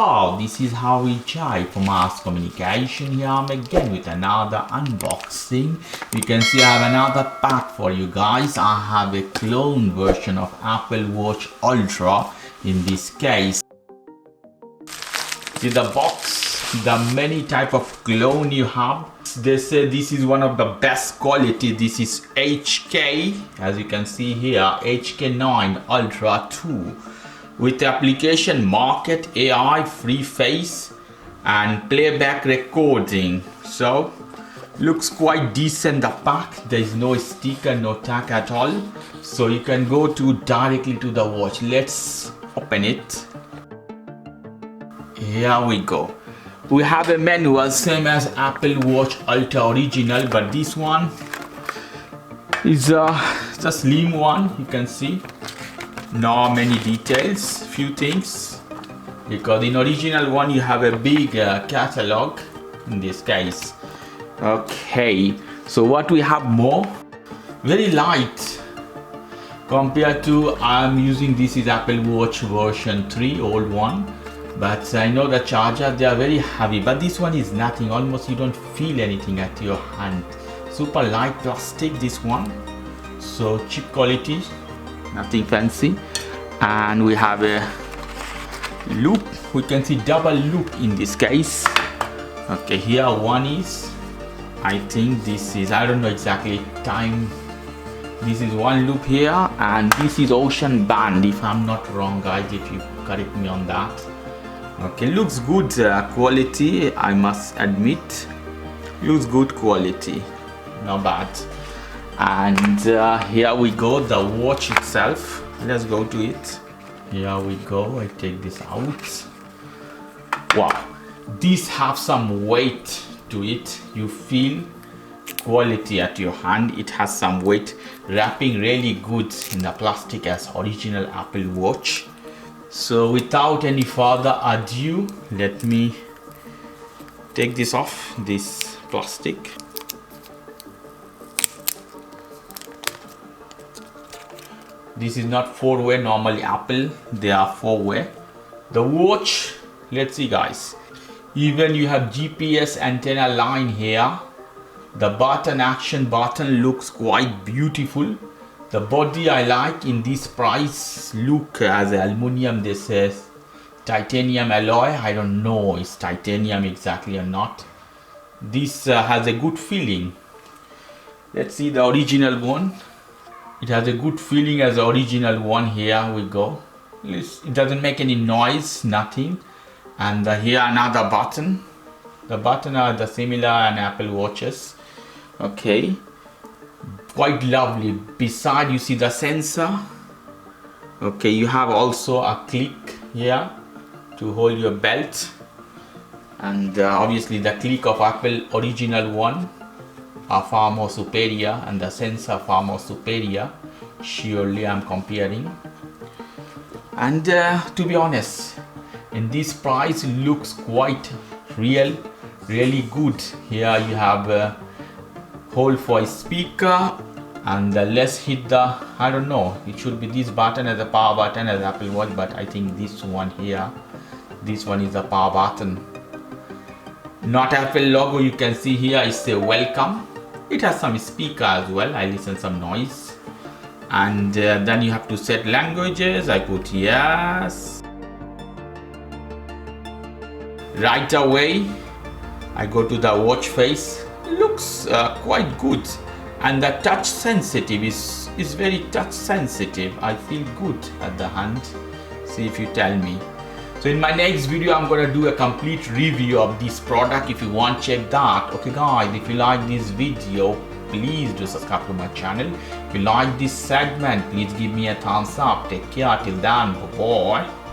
Wow, this is how we try for mass communication. Here I'm again with another unboxing. You can see I have another pack for you guys. I have a clone version of Apple Watch Ultra in this case. See the box, the many type of clone you have. They say this is one of the best quality. This is HK, as you can see here, HK9 Ultra 2. With the application market AI free face and playback recording. So looks quite decent. The pack, there is no sticker, no tag at all, so you can go directly to the watch. Let's open it. Here we go. We have a manual same as Apple Watch Ultra original, but this one is a slim one. You can see not many details, few things, because in original one you have a big catalog in this case. Okay, so what we have more, very light compared to I'm using, this is Apple Watch version 3, old one, but I know the charger, they are very heavy, but this one is nothing, almost you don't feel anything at your hand. Super light plastic, this one, so cheap quality, nothing fancy. And we have a loop. We can see double loop in this case. Okay, here one is, I think this is, I don't know exactly time. This is one loop here, and this is ocean band, if I'm not wrong guys, if you correct me on that. Okay, looks good quality, I must admit. Looks good quality, not bad. And here we go, the watch itself. Let's go to it. Here we go. I take this out. Wow, this have some weight to it. You feel quality at your hand. It has some weight. Wrapping really good in the plastic as original Apple Watch. So without any further ado, let me take this off, this plastic. This is not 4-way, normally Apple, they are 4-way. The watch, let's see guys. Even you have GPS antenna line here. The button, action button looks quite beautiful. The body I like in this price, look as aluminum, this says titanium alloy. I don't know it's titanium exactly or not. This has a good feeling. Let's see the original one. It has a good feeling as the original one. Here we go. It doesn't make any noise, nothing. And here another button. The button are the similar and Apple Watches. Okay, quite lovely. Beside you see the sensor. Okay, you have also a click here to hold your belt. And obviously the click of Apple original one are far more superior, and the sensor far more superior. Surely I'm comparing. And to be honest, in this price it looks quite real, really good. Here you have a hole for a speaker, and let's hit the, I don't know, it should be this button as a power button as Apple Watch, but I think this one here, this one is the power button. Not Apple logo, you can see here is a welcome. It has some speaker as well, I listen some noise. And then you have to set languages. I put yes. Right away I go to the watch face. It looks quite good, and the touch sensitive is very touch sensitive. I feel good at the hand. See if you tell me. So in my next video I'm gonna do a complete review of this product. If you want, check that. Okay guys, if you like this video, please do subscribe to my channel. If you like this segment, please give me a thumbs up. Take care till then, bye bye.